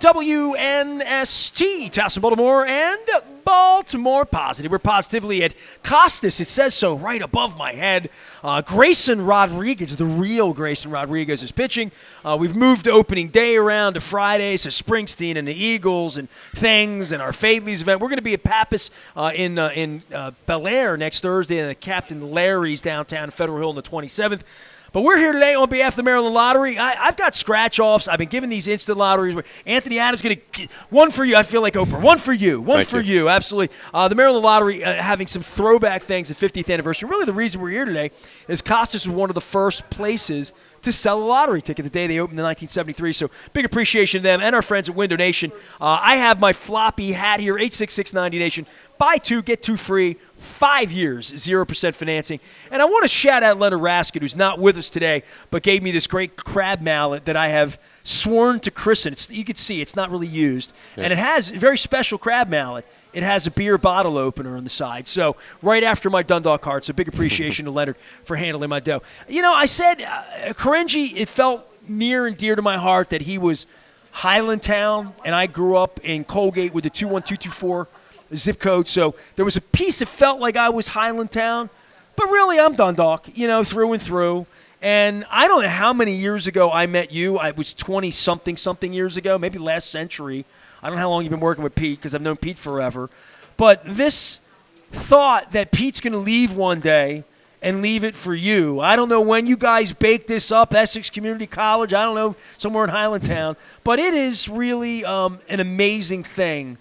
WNST, Towson, Baltimore, and Baltimore Positive. We're positively at Costas. It says so right above my head. Grayson Rodriguez, the real Grayson Rodriguez, is pitching. We've moved opening day around to Friday, so Springsteen and the Eagles and things and our Fadley's event. We're going to be at Pappas in Bel Air next Thursday and at Captain Larry's downtown Federal Hill on the 27th. But we're here today on behalf of the Maryland Lottery. I've got scratch-offs. I've been giving these instant lotteries. Anthony Adams going to – one for you. I feel like Oprah. One for you. Thank you. Absolutely. The Maryland Lottery having some throwback things at 50th anniversary. Really the reason we're here today is Costas was one of the first places to sell a lottery ticket the day they opened in 1973. So big appreciation to them and our friends at Window Nation. I have my floppy hat here, 86690 Nation. Buy two, get two free. 5 years, 0% financing. And I want to shout out Leonard Raskin, who's not with us today, but gave me this great crab mallet that I have sworn to christen. You can see it's not really used. Yeah. And it has a very special crab mallet. It has a beer bottle opener on the side. So right after my Dundalk card, so big appreciation to Leonard for handling my dough. You know, I said, Karenji, it felt near and dear to my heart that he was Highlandtown, and I grew up in Colgate with the 21224 zip code, so there was a piece that felt like I was Highlandtown, but really I'm Dundalk, through and through. And I don't know how many years ago I met you. I was 20-something years ago, maybe last century. I don't know how long you've been working with Pete because I've known Pete forever. But this thought that Pete's going to leave one day and leave it for you. I don't know when you guys baked this up, Essex Community College, I don't know, somewhere in Highlandtown. But it is really an amazing thing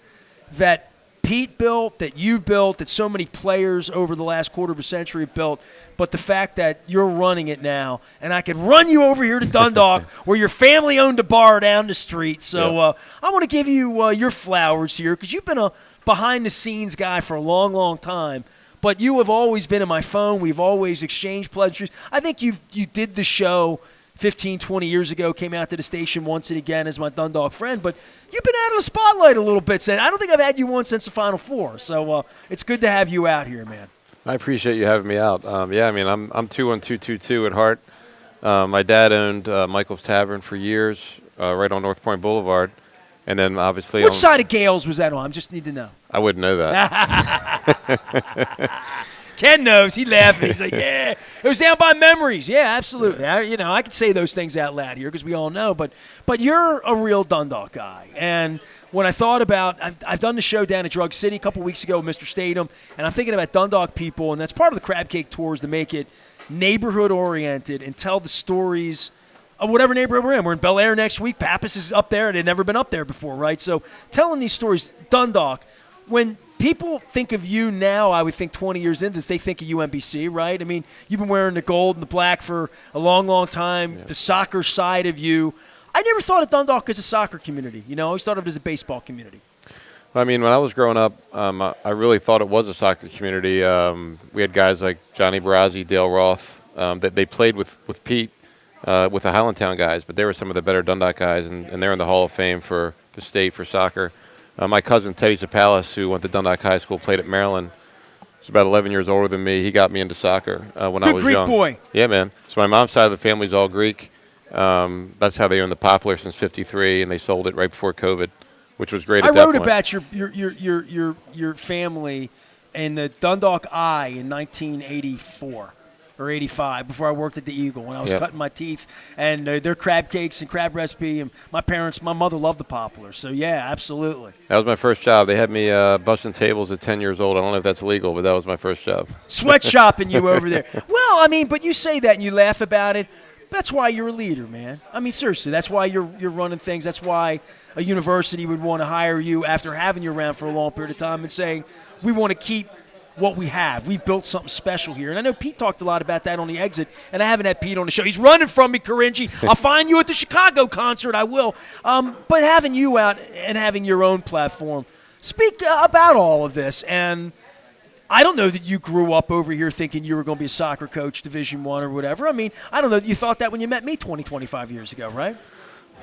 that Pete built, that you built, that so many players over the last quarter of a century have built, but the fact that you're running it now, and I could run you over here to Dundalk where your family owned a bar down the street. So I want to give you your flowers here because you've been a behind-the-scenes guy for a long, long time, but you have always been in my phone. We've always exchanged pleasantries. I think you did the show 15, 20 years ago, came out to the station once and again as my Dundalk friend, but you've been out of the spotlight a little bit. I don't think I've had you on since the Final Four, so it's good to have you out here, man. I appreciate you having me out. I'm 21222 at heart. My dad owned Michael's Tavern for years, right on North Point Boulevard, and then obviously Which side of Gales was that on? I just need to know. I wouldn't know that. Ken knows. He laughing. He's like, yeah. It was down by Memories. Yeah, absolutely. I could say those things out loud here because we all know. But you're a real Dundalk guy. And when I thought about I've done the show down at Drug City a couple weeks ago with Mr. Statham, and I'm thinking about Dundalk people, and that's part of the Crab Cake Tours to make it neighborhood-oriented and tell the stories of whatever neighborhood we're in. We're in Bel Air next week. Pappas is up there. They've never been up there before, right? So telling these stories, Dundalk, when people think of you now, I would think 20 years into this, they think of UMBC, right? I mean, you've been wearing the gold and the black for a long, long time, the soccer side of you. I never thought of Dundalk as a soccer community. I always thought of it as a baseball community. I mean, when I was growing up, I really thought it was a soccer community. We had guys like Johnny Barazzi, Dale Roth, that they played with Pete, with the Highlandtown guys, but they were some of the better Dundalk guys, and they're in the Hall of Fame for the state for soccer. My cousin Teddy Zapalis, who went to Dundalk High School, played at Maryland. He's about 11 years older than me. He got me into soccer when I was Greek young. Boy. Yeah, man. So my mom's side of the family's all Greek. That's how they owned the Poplar since '53, and they sold it right before COVID, which was great. At that point. I wrote about your family in the Dundalk Eye in 1984. Or 85 before I worked at the Eagle when I was cutting my teeth, and their crab cakes and crab recipe, and my mother loved the Poplar, so yeah, absolutely. That was my first job. They had me busting tables at 10 years old. I don't know if that's legal, but that was my first job. Sweatshopping you over there. Well, I mean, but you say that and you laugh about it. That's why you're a leader, man. I mean, seriously, that's why you're running things. That's why a university would want to hire you after having you around for a long period of time and saying, we want to keep what we have. We've built something special here. And I know Pete talked a lot about that on the exit, and I haven't had Pete on the show. He's running from me, Karinji. I'll find you at the Chicago concert. I will. But having you out and having your own platform, speak about all of this. And I don't know that you grew up over here thinking you were going to be a soccer coach, Division I or whatever. I mean, I don't know that you thought that when you met me 25 years ago, right?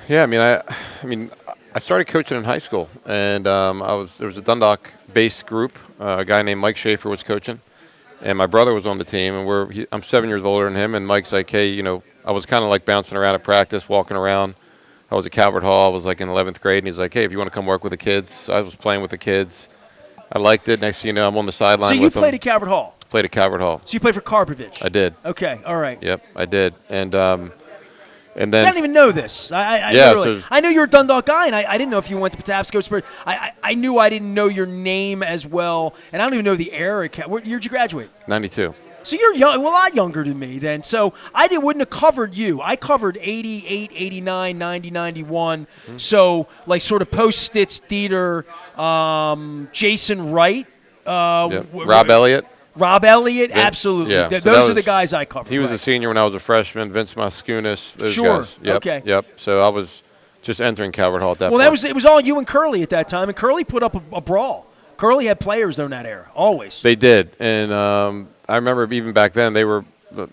Yeah, I mean, I started coaching in high school, and there was a Dundalk-based group. A guy named Mike Schaefer was coaching, and my brother was on the team. And I'm 7 years older than him, and Mike's like, hey, I was kind of like bouncing around at practice, walking around. I was at Calvert Hall. I was like in 11th grade, and he's like, "Hey, if you want to come work with the kids," so I was playing with the kids. I liked it. Next thing you know, I'm on the sideline. So you with played them. at Calvert Hall. Played at Calvert Hall. So you played for Karpovich. I did. Okay, all right. Yep, I did. And then I didn't even know this. I literally, I knew you were a Dundalk guy, and I didn't know if you went to Patapsco. But I knew I didn't know your name as well, and I don't even know the era. What year did you graduate? 92. So you're young, well, a lot younger than me then. So wouldn't have covered you. I covered 88, 89, 90, 91. Mm-hmm. So like sort of post-Stitz theater, Jason Wright. Rob Elliott. Rob Elliott, absolutely. Yeah. Those are the guys I covered. He was a senior when I was a freshman. Vince Moskunis, those sure. guys. Yep, okay. Yep. So I was just entering Calvert Hall at that point. Well, it was all you and Curly at that time, and Curly put up a brawl. Curly had players in that era, always. They did, and I remember even back then they were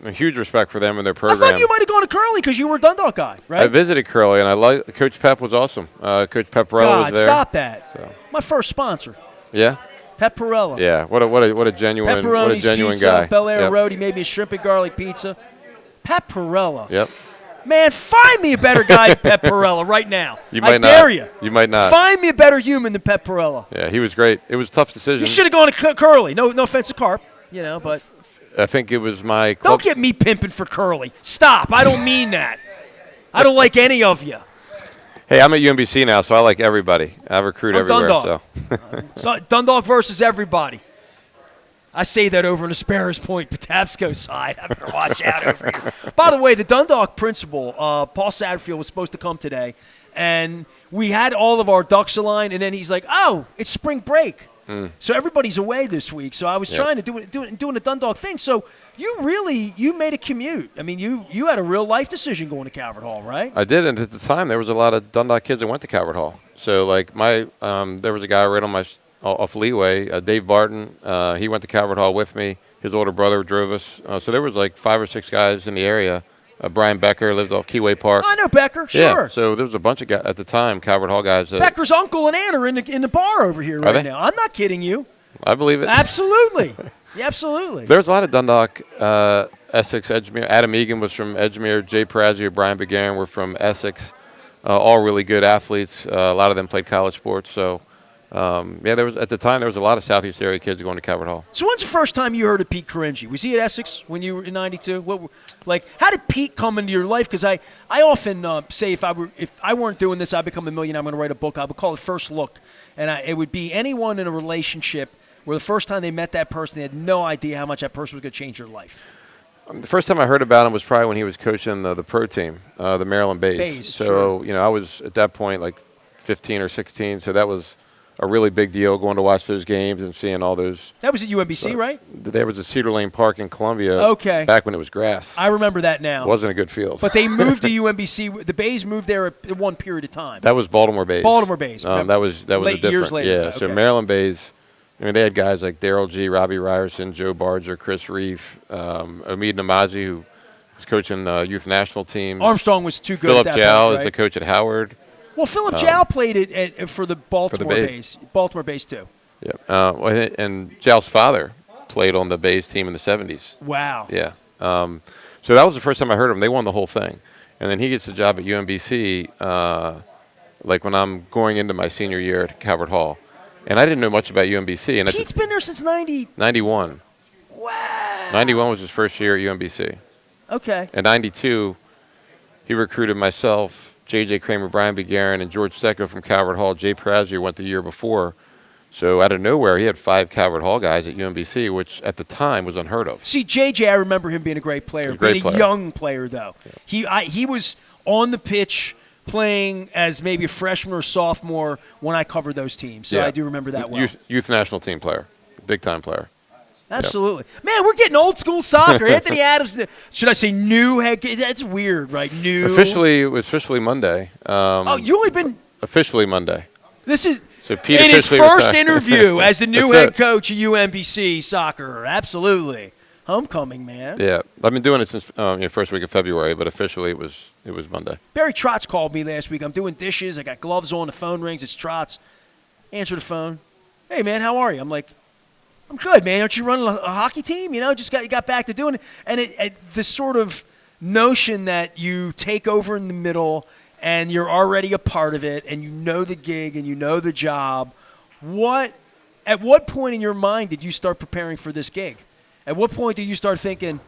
a huge respect for them and their program. I thought you might have gone to Curly because you were a Dundalk guy, right? I visited Curly, and I liked Coach Pep was awesome. Coach Pepperella was there. Stop that! So. My first sponsor. Yeah. Pepperella. Yeah, what a genuine pizza, guy. Bel Air Road. He made me a shrimp and garlic pizza. Pepperella. Yep. Man, find me a better guy than Pepperella right now. I dare you. You might not. Find me a better human than Pepperella. Yeah, he was great. It was a tough decision. You should have gone to Curly. No offense to Carp, but I think it was my club. Don't get me pimping for Curly. Stop. I don't mean that. I don't like any of you. Hey, I'm at UMBC now, so I like everybody. I recruit everywhere. Dundalk. So Dundalk versus everybody. I say that over in Asparus Point, Patapsco side. I better watch out over here. By the way, the Dundalk principal, Paul Satterfield, was supposed to come today, and we had all of our ducks aligned, and then he's like, "Oh, it's spring break." So everybody's away this week. So I was trying to doing a Dundalk thing. So you made a commute. I mean, you had a real life decision going to Calvert Hall, right? I did, and at the time there was a lot of Dundalk kids that went to Calvert Hall. So like there was a guy right on my off Leeway, Dave Barton. He went to Calvert Hall with me. His older brother drove us. So there was like 5 or 6 guys in the area. Brian Becker lived off Keyway Park. I know Becker, sure. Yeah, so there was a bunch of guys at the time, Calvert Hall guys. Becker's uncle and aunt are in the bar over here right now. I'm not kidding you. I believe it. Absolutely. Yeah, absolutely. There's a lot of Dundalk, Essex, Edgemere. Adam Egan was from Edgemere. Jay Perazzi, Brian Begarin were from Essex. All really good athletes. A lot of them played college sports. So, there was at the time there was a lot of Southeast area kids going to Calvert Hall. So when's the first time you heard of Pete Caringi? Was he at Essex when you were in '92? How did Pete come into your life? Because I often say if I weren't doing this, I'd become a millionaire. I'm going to write a book. I would call it First Look, and it would be anyone in a relationship where the first time they met that person, they had no idea how much that person was going to change their life. The first time I heard about him was probably when he was coaching the pro team, the Maryland Bays. So sure. I was at that point like 15 or 16. So that was a really big deal going to watch those games and seeing all those. That was at UMBC, right? There was a Cedar Lane Park in Columbia. Okay. Back when it was grass. I remember that now. It wasn't a good field. But they moved to UMBC. The Bays moved there at one period of time. That was Baltimore Bays. Baltimore Bays. That was a different. Years later. Yeah. Okay. So Maryland Bays. I mean, they had guys like Darryl G., Robbie Ryerson, Joe Barger, Chris Reef, Omid Namazi, who was coaching youth national teams. Armstrong was too good Philip at that Jow point, is right? the coach at Howard. Well, Philip Jow played for the Baltimore Bays. Baltimore Bays, too. Yeah. And Jow's father played on the Bays team in the 70s. Wow. Yeah. So that was the first time I heard of him. They won the whole thing. And then he gets a job at UMBC, like when I'm going into my senior year at Calvert Hall. And I didn't know much about UMBC. And Pete's been there since 91. Wow. 91 was his first year at UMBC. Okay. In 92, he recruited myself, J.J. Kramer, Brian Begarin, and George Stecco from Calvert Hall. Jay Perazzi went the year before. So out of nowhere, he had 5 Calvert Hall guys at UMBC, which at the time was unheard of. See, J.J., I remember him being a great player. Being a young player, though. Yeah. He was on the pitch playing as maybe a freshman or sophomore when I covered those teams. So I do remember that well. Youth national team player, big-time player. Absolutely. Yep. Man, we're getting old school soccer. Anthony Adams, should I say new head? That's weird, right? New. It was officially Monday. You only been. Officially Monday. This is so Pete in his first interview as the new head coach of UMBC soccer. Absolutely. Homecoming, man. Yeah. I've been doing it since first week of February, but officially it was Monday. Barry Trotz called me last week. I'm doing dishes. I got gloves on. The phone rings. It's Trotz. Answer the phone. Hey, man, how are you? I'm like, I'm good, man. Aren't you running a hockey team? Just got back to doing it. And the sort of notion that you take over in the middle and you're already a part of it, and you know the gig and you know the job. At what point in your mind did you start preparing for this gig? At what point did you start thinking,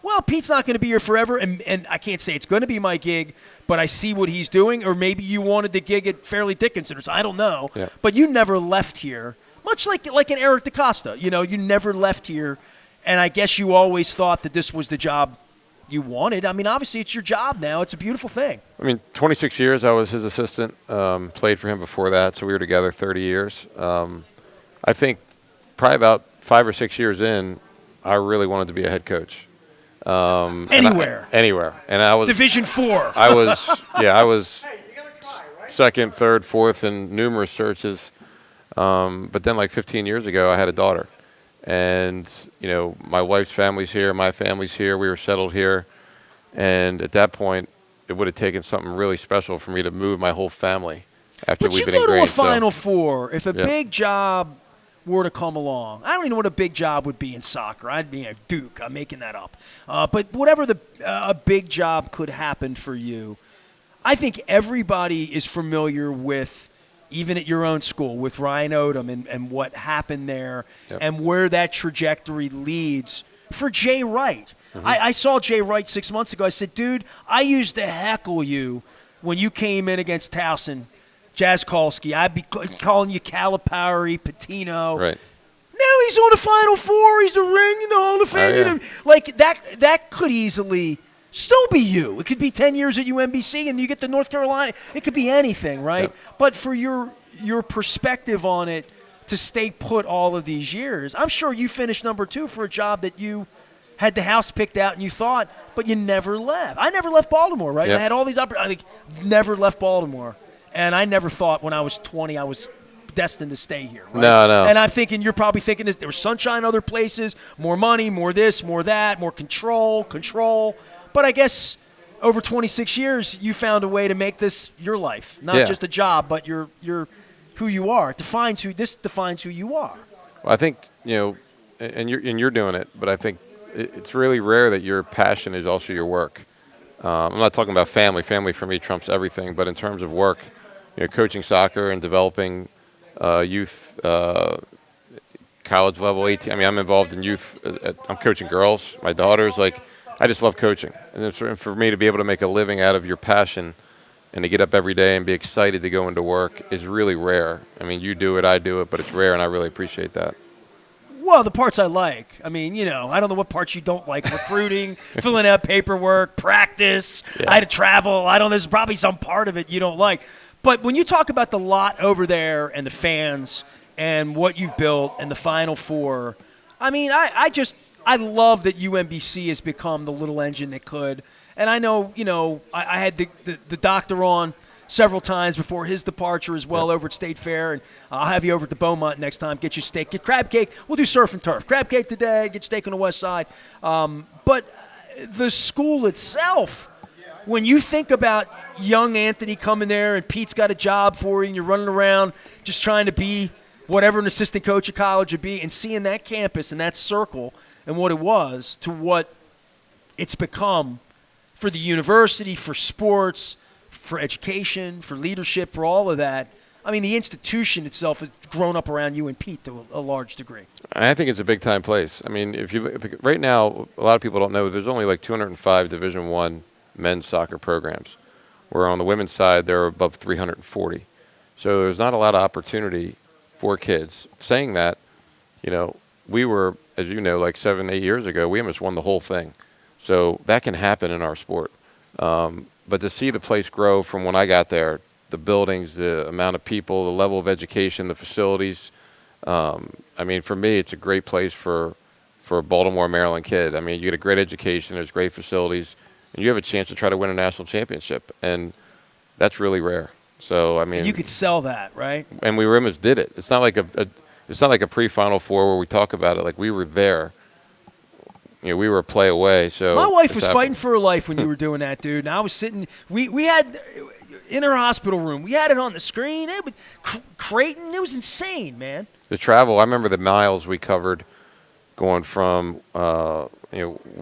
well, Pete's not going to be here forever, and I can't say it's going to be my gig, but I see what he's doing, or maybe you wanted the gig at Fairleigh Dickinson, I don't know. Yeah. But you never left here, much like an Eric DaCosta. You never left here, and I guess you always thought that this was the job you wanted. I mean, obviously it's your job now. It's a beautiful thing. 26 years I was his assistant, played for him before that, so we were together 30 years. I think probably about 5 or 6 years in, I really wanted to be a head coach. Anywhere. And I was Division 4. I was second, third, fourth in numerous searches. But then like 15 years ago, I had a daughter. And, my wife's family's here, my family's here, we were settled here. And at that point, it would have taken something really special for me to move my whole family after we've been ingrained. But you go to a Final Four, if a big job were to come along. I don't even know what a big job would be in soccer. I'd be a Duke. I'm making that up. But whatever a big job could happen for you, I think everybody is familiar with, even at your own school, with Ryan Odom and what happened there and where that trajectory leads for Jay Wright. Mm-hmm. I saw Jay Wright 6 months ago. I said, dude, I used to heckle you when you came in against Towson. Jazzkalski, I'd be calling you Calipari, Patino. Right. Now he's on the Final Four. He's a ring in the Hall of Fame. Like that could easily still be you. It could be 10 years at UMBC and you get to North Carolina. It could be anything, right? Yep. But for your perspective on it to stay put all of these years, I'm sure you finished number 2 for a job that you had the house picked out and you thought, but you never left. I never left Baltimore, right? Yep. I had all these opportunities. I think never left Baltimore. And I never thought when I was 20 I was destined to stay here. Right? No. And I'm thinking, you're probably thinking there was sunshine other places, more money, more this, more that, more control. But I guess over 26 years, you found a way to make this your life. Not just a job, but you're who you are. This defines who you are. Well, I think, and you're doing it, but I think it's really rare that your passion is also your work. I'm not talking about family. Family for me trumps everything. But in terms of work, coaching soccer and developing youth, college level 18. I'm involved in youth. I'm coaching girls, my daughters. I just love coaching. And for me to be able to make a living out of your passion and to get up every day and be excited to go into work is really rare. You do it, I do it, but it's rare, and I really appreciate that. Well, the parts I like. I don't know what parts you don't like. Recruiting, filling out paperwork, practice. Yeah. I had to travel. There's probably some part of it you don't like. But when you talk about the lot over there and the fans and what you've built and the Final Four, I love that UMBC has become the little engine that could. And I know, I had the doctor on several times before his departure as well over at State Fair. And I'll have you over at the Beaumont next time. Get your steak, get crab cake. We'll do surf and turf. Crab cake today, get steak on the west side. But the school itself, when you think about young Anthony coming there and Pete's got a job for you and you're running around just trying to be whatever an assistant coach at college would be, and seeing that campus and that circle and what it was to what it's become for the university, for sports, for education, for leadership, for all of that. The institution itself has grown up around you and Pete to a large degree. I think it's a big-time place. If right now, a lot of people don't know, there's only 205 Division I men's soccer programs, where on the women's side, there are above 340. So there's not a lot of opportunity for kids. Saying that, we were, as 7-8 years ago, we almost won the whole thing. So that can happen in our sport. But to see the place grow from when I got there, the buildings, the amount of people, the level of education, the facilities, for me, it's a great place for a Baltimore, Maryland kid. You get a great education, there's great facilities, and you have a chance to try to win a national championship. And that's really rare. So, you could sell that, right? And we almost did it. It's not like a pre-Final Four where we talk about it. We were there. We were a play away. So my wife was fighting for her life when you were doing that, dude. And I was sitting. We had in her hospital room. We had it on the screen. It was Creighton. It was insane, man. The travel. I remember the miles we covered, going from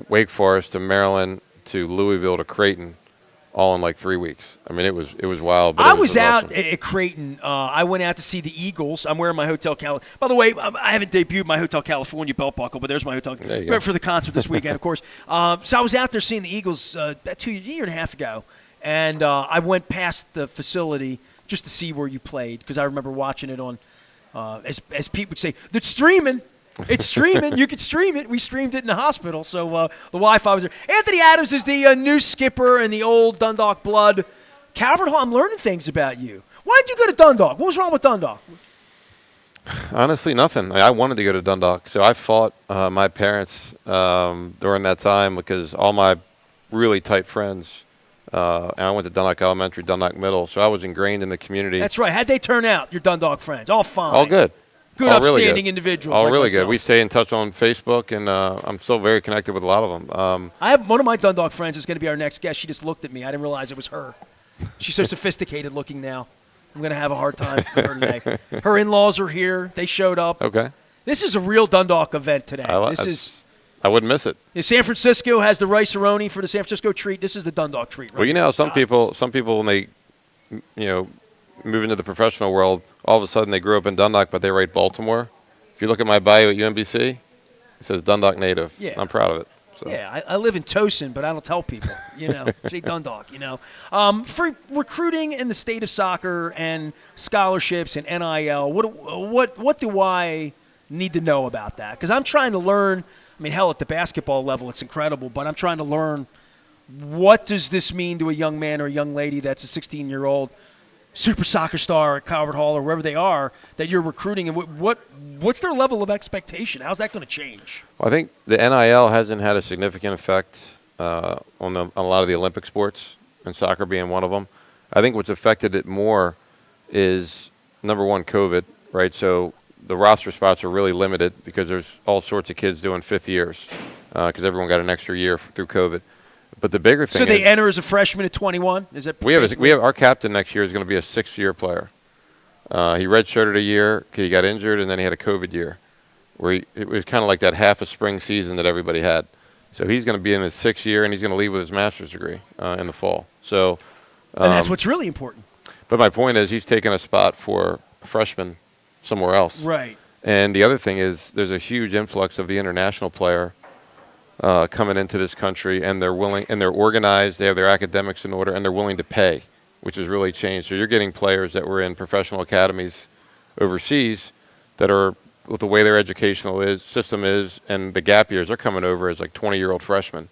Wake Forest to Maryland to Louisville to Creighton. all in like 3 weeks. I mean, it was wild. But I it was out awesome. at Creighton. I went out to see the Eagles. I'm wearing my Hotel California. By the way, I haven't debuted my Hotel California belt buckle, but there's my Hotel for the concert this weekend, of course. So I was out there seeing the Eagles about a year and a half ago, and I went past the facility just to see where you played because I remember watching it on, as Pete would say, it's streaming. It's streaming. You could stream it. We streamed it in the hospital, so the Wi-Fi was there. Anthony Adams is the new skipper and the old Dundalk blood. Calvert Hall, I'm learning things about you. Why did you go to Dundalk? What was wrong with Dundalk? Honestly, nothing. I wanted to go to Dundalk, so I fought my parents during that time because all my really tight friends, and I went to Dundalk Elementary, Dundalk Middle, so I was ingrained in the community. That's right. How'd they turn out, your Dundalk friends? All fine. All good. Good, all upstanding really good. individuals. All like really myself. good. We stay in touch on Facebook, and I'm still very connected with a lot of them. I have one of my Dundalk friends is going to be our next guest. She just looked at me. I didn't realize it was her. She's so sophisticated looking now. I'm going to have a hard time with her today. Her in-laws are here. They showed up. Okay. This is a real Dundalk event today. I wouldn't miss it. San Francisco has the rice-a-roni for the San Francisco treat. This is the Dundalk treat, right? Well, you know, some Costas. people when they, move into the professional world, all of a sudden they grew up in Dundalk, but they write Baltimore. If you look at my bio at UMBC, it says Dundalk native. Yeah. I'm proud of it. So. Yeah, I live in Towson, but I don't tell people, say Dundalk, For recruiting in the state of soccer and scholarships and NIL, what do I need to know about that? Because I'm trying to learn. I mean, hell, at the basketball level, it's incredible, but I'm trying to learn what does this mean to a young man or a young lady that's a 16-year-old super soccer star at Calvert Hall or wherever they are that you're recruiting, and what's their level of expectation? How's that going to change? Well, I think the NIL hasn't had a significant effect on a lot of the Olympic sports, and soccer being one of them. I think what's affected it more is, number one, COVID, right? So the roster spots are really limited because there's all sorts of kids doing fifth years because everyone got an extra year through COVID. But the bigger thing so they enter as a freshman at 21? Is that we have our captain next year is going to be a 6th-year player. He redshirted a year, he got injured, and then he had a COVID year, where it was kind of like that half a spring season that everybody had. So he's going to be in his 6th year, and he's going to leave with his master's degree in the fall. So, and that's what's really important. But my point is, he's taking a spot for a freshman somewhere else. Right. And the other thing is, there's a huge influx of the international player coming into this country, and they're willing, and they're organized, they have their academics in order, and they're willing to pay, which has really changed. So you're getting players that were in professional academies overseas that are, with the way their educational system is, and the gap years, they're coming over as like 20-year-old freshmen.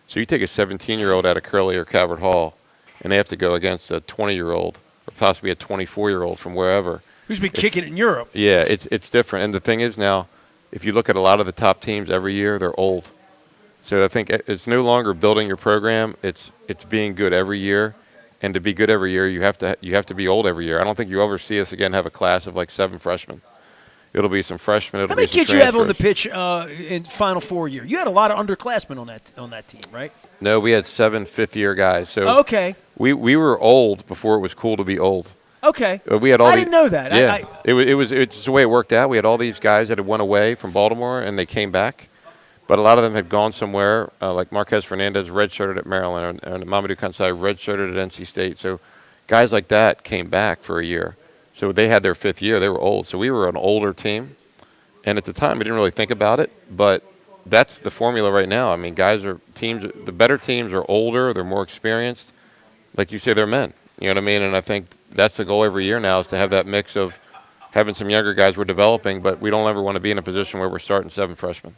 So you take a 17-year-old out of Curley or Calvert Hall, and they have to go against a 20-year-old or possibly a 24-year-old from wherever. Who's been kicking it in Europe. Yeah, it's different. And the thing is now, if you look at a lot of the top teams every year, they're old. So I think it's no longer building your program. It's being good every year, and to be good every year, you have to be old every year. I don't think you ever see us again have a class of like 7 freshmen. It'll be some freshmen. How many kids you have on the pitch in Final Four year? You had a lot of underclassmen on that team, right? No, we had 7 fifth-year guys. So okay. We were old before it was cool to be old. Okay. We had all I didn't know that. Yeah, it's the way it worked out. We had all these guys that had went away from Baltimore and they came back. But a lot of them had gone somewhere, like Marquez Fernandez redshirted at Maryland, and Mamadou Kansai redshirted at NC State. So guys like that came back for a year. So they had their 5th year. They were old. So we were an older team. And at the time, we didn't really think about it. But that's the formula right now. I mean, the better teams are older. They're more experienced. Like you say, they're men. You know what I mean? And I think that's the goal every year now is to have that mix of having some younger guys we're developing, but we don't ever want to be in a position where we're starting 7 freshmen.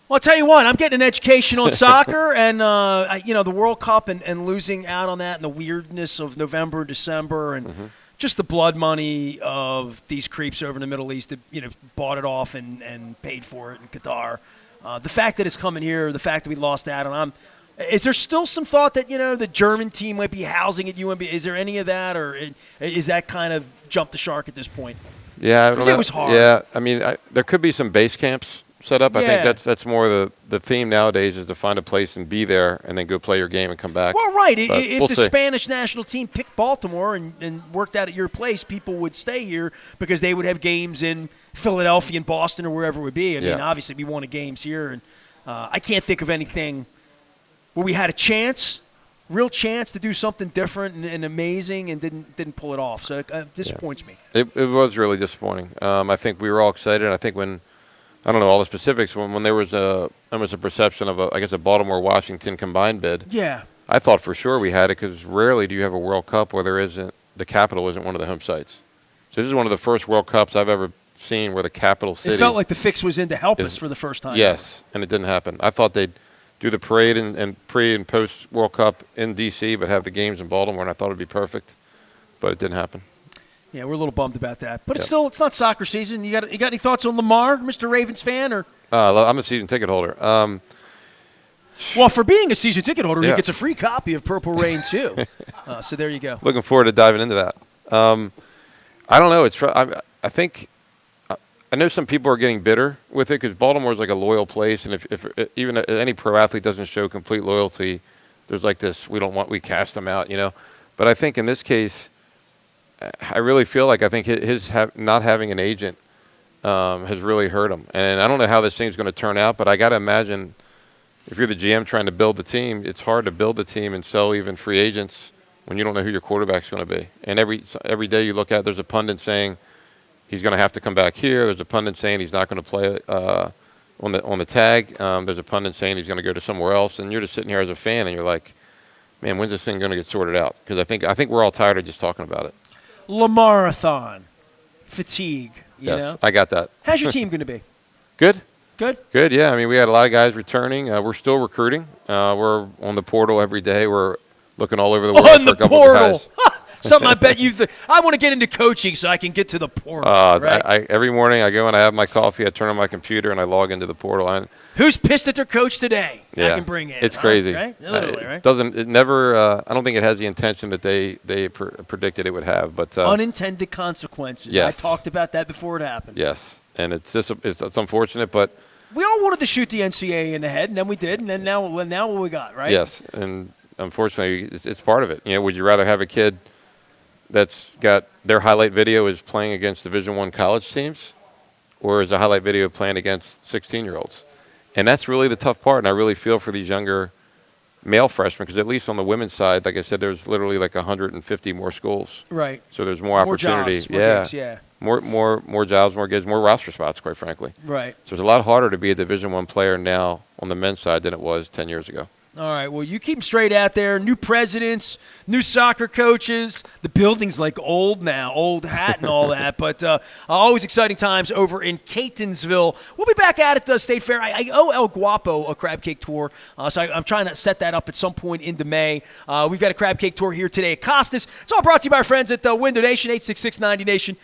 Well, I'll tell you what, I'm getting an education on soccer and, the World Cup and losing out on that and the weirdness of November, December, and just the blood money of these creeps over in the Middle East that, bought it off and paid for it in Qatar. The fact that it's coming here, the fact that we lost out on is there still some thought that, the German team might be housing at UMBC? Is there any of that, or is that kind of jumped the shark at this point? Yeah. Because it was hard. Yeah, I mean, there could be some base camps set up. I think that's more the theme nowadays is to find a place and be there and then go play your game and come back. Well, right. But if the Spanish national team picked Baltimore and worked out at your place, people would stay here because they would have games in Philadelphia and Boston or wherever it would be. I mean, obviously we wanted games here, and I can't think of anything where we had a chance real chance to do something different and amazing, and didn't pull it off. So it disappoints me. It was really disappointing. I think we were all excited. I think when, I don't know all the specifics, when there was almost a perception of a Baltimore-Washington combined bid. Yeah. I thought for sure we had it, because rarely do you have a World Cup where the capital isn't one of the home sites. So this is one of the first World Cups I've ever seen where the capital city. It felt like the fix was in to help us for the first time. Yes, and it didn't happen. I thought they'd do the parade and pre and post World Cup in D.C., but have the games in Baltimore, and I thought it'd be perfect, but it didn't happen. Yeah, we're a little bummed about that, but it's not soccer season. You got any thoughts on Lamar, Mr. Ravens fan, or? I'm a season ticket holder. Well, for being a season ticket holder, he gets a free copy of Purple Rain too. So there you go. Looking forward to diving into that. I don't know. I think I know some people are getting bitter with it, because Baltimore is like a loyal place, and if even any pro athlete doesn't show complete loyalty, there's like this, we cast them out, But I think in this case, I really feel like his not having an agent has really hurt him, and I don't know how this thing's going to turn out, but I got to imagine if you're the GM trying to build the team, it's hard to build the team and sell even free agents when you don't know who your quarterback's going to be. And every day you look at, there's a pundit saying he's going to have to come back here. There's a pundit saying he's not going to play on the tag. There's a pundit saying he's going to go to somewhere else. And you're just sitting here as a fan, and you're like, man, when's this thing going to get sorted out? Because I think we're all tired of just talking about it. Lamarathon fatigue. Yes, I got that. How's your team going to be? Good. Good? Yeah. I mean, we had a lot of guys returning. We're still recruiting. We're on the portal every day. We're looking all over the world for a couple of guys. Something I bet you I want to get into coaching so I can get to the portal. Right? Every morning I go and I have my coffee, I turn on my computer, and I log into the portal. Who's pissed at their coach today? Yeah, I can bring in. It's crazy. Right? Literally, right? I don't think it has the intention that they predicted it would have. But unintended consequences. Yes. I talked about that before it happened. Yes, and it's unfortunate, but we all wanted to shoot the NCAA in the head, and then we did, and then now what we got, right? Yes, and unfortunately, it's part of it. Would you rather have a kid that's got their highlight video is playing against Division I college teams, or is a highlight video playing against 16-year-olds? And that's really the tough part, and I really feel for these younger male freshmen, because at least on the women's side, like I said, there's literally like 150 more schools. Right. So there's more opportunity. Jobs, more gigs, yeah. More jobs, more gigs, more roster spots, quite frankly. Right. So it's a lot harder to be a Division I player now on the men's side than it was 10 years ago. All right, well, you keep them straight out there. New presidents, new soccer coaches. The building's like old now, old hat and all that. But always exciting times over in Catonsville. We'll be back at it, State Fair. I owe El Guapo a crab cake tour, so I'm trying to set that up at some point into May. We've got a crab cake tour here today at Costas. It's all brought to you by our friends at Window Nation, 866-90Nation.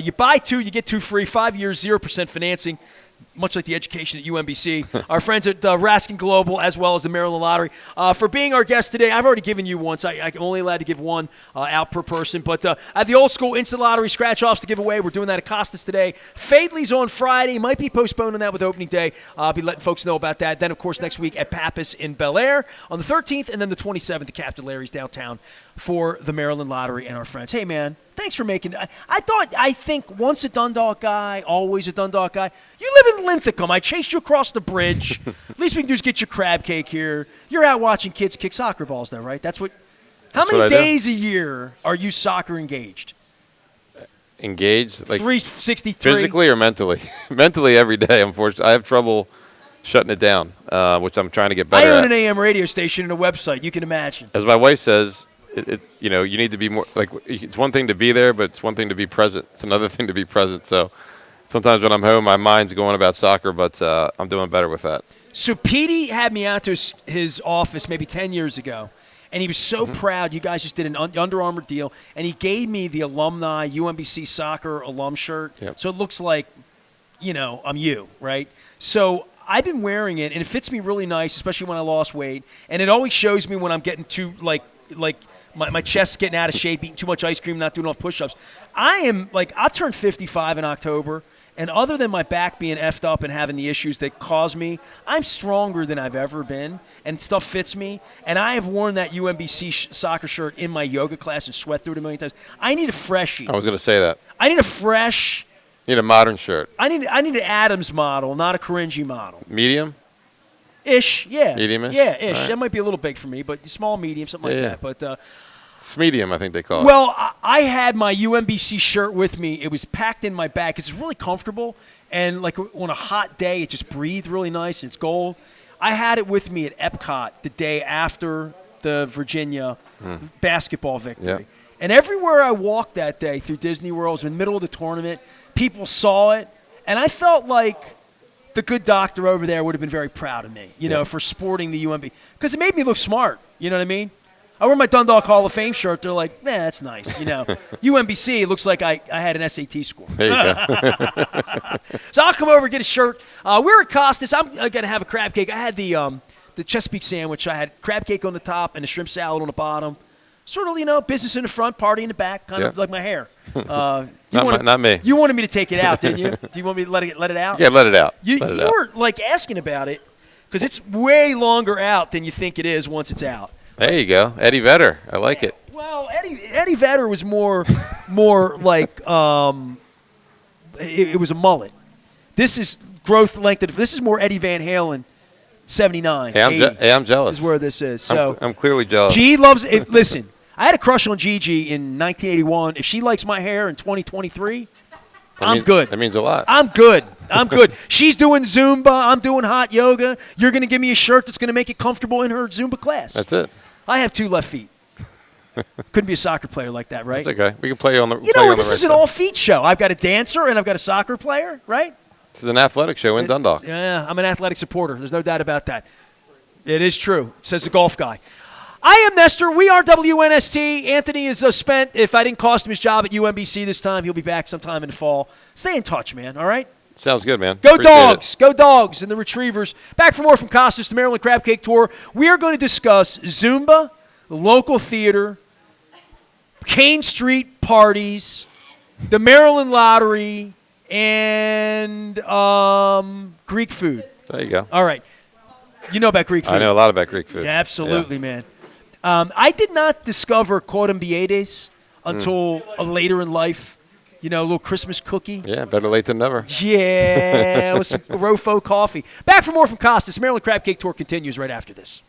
You buy two, you get two free, 5 years, 0% financing. Much like the education at UMBC, our friends at Raskin Global, as well as the Maryland Lottery. For being our guest today, I've already given you one, so I'm only allowed to give one out per person. But I have the old school instant lottery scratch-offs to give away. We're doing that at Costas today. Fadley's on Friday. Might be postponing that with opening day. I'll be letting folks know about that. Then, of course, next week at Pappas in Bel Air on the 13th, and then the 27th at Captain Larry's downtown for the Maryland Lottery and our friends. Hey, man. Thanks for making that. I think once a Dundalk guy, always a Dundalk guy. You live in Linthicum. I chased you across the bridge. Least we can do is get your crab cake here. You're out watching kids kick soccer balls, though, right? How many days a year are you soccer engaged? Engaged? Like 363? Physically or mentally? Mentally every day, unfortunately. I have trouble shutting it down, which I'm trying to get better at. I own an AM radio station and a website. You can imagine. As my wife says, you need to be more like, it's one thing to be there, but it's one thing to be present. It's another thing to be present. So sometimes when I'm home, my mind's going about soccer, but I'm doing better with that. So Petey had me out to his office maybe 10 years ago, and he was so proud. You guys just did an Under Armour deal, and he gave me the alumni UMBC soccer alum shirt. Yep. So it looks like, I'm you, right? So I've been wearing it, and it fits me really nice, especially when I lost weight. And it always shows me when I'm getting too, like my chest's getting out of shape, eating too much ice cream, not doing enough push-ups. I'll turn 55 in October, and other than my back being effed up and having the issues that cause me, I'm stronger than I've ever been, and stuff fits me. And I have worn that UMBC soccer shirt in my yoga class and sweat through it a million times. I need a freshie. I was going to say that. I need a fresh. You need a modern shirt. I need an Adams model, not a cringy model. Medium? Ish, yeah. Medium-ish? Yeah, ish. All right. That might be a little big for me, but small, medium, something like Yeah. that. But It's medium, I think they call it. well, I had my UMBC shirt with me. It was packed in my bag because it's really comfortable, and like on a hot day, it just breathed really nice. And it's gold. I had it with me at Epcot the day after the Virginia basketball victory. Yep. And everywhere I walked that day through Disney World, it was in the middle of the tournament, people saw it, and I felt like the good doctor over there would have been very proud of me, you know, for sporting the UMB. Because it made me look smart, you know what I mean? I wear my Dundalk Hall of Fame shirt. They're like, man, that's nice, you know. UMBC, it looks like I had an SAT score. There you go. So I'll come over and get a shirt. We're at Costas. I'm going to have a crab cake. I had the Chesapeake sandwich. I had crab cake on the top and a shrimp salad on the bottom. Sort of, you know, business in the front, party in the back, kind of like my hair. Not me. You wanted me to take it out, didn't you? Do you want me to let it out? Yeah, let it out. You Let it out. were, like, asking about it because it's way longer out than you think it is once it's out. There you go. Eddie Vedder. I like it. Well, Eddie Vedder was more like it was a mullet. This is growth length. This is more Eddie Van Halen, 79. Hey, I'm jealous. Is where this is. So I'm clearly jealous. G loves it. Listen, I had a crush on Gigi in 1981. If she likes my hair in 2023, I'm good. That means a lot. I'm good. She's doing Zumba. I'm doing hot yoga. You're going to give me a shirt that's going to make it comfortable in her Zumba class. That's it. I have 2 left feet. Couldn't be a soccer player like that, right? It's okay. We can play on the. You know what? This is an all-feet show. I've got a dancer and I've got a soccer player, right? This is an athletic show in Dundalk. Yeah, I'm an athletic supporter. There's no doubt about that. It is true, says the golf guy. I am Nestor. We are WNST. Anthony is spent. If I didn't cost him his job at UMBC this time, he'll be back sometime in the fall. Stay in touch, man, all right? Sounds good, man. Go Appreciate Dogs. it. Go Dogs and the Retrievers. Back for more from Costas, the Maryland Crab Cake Tour. We are going to discuss Zumba, the local theater, Kane Street parties, the Maryland Lottery, and Greek food. There you go. All right. You know about Greek food. I know a lot about Greek food. Yeah, absolutely, man. I did not discover Cornbiedes until later in life. You know, a little Christmas cookie. Yeah, better late than never. Yeah, with some Rofo coffee. Back for more from Costas. Maryland Crab Cake Tour continues right after this.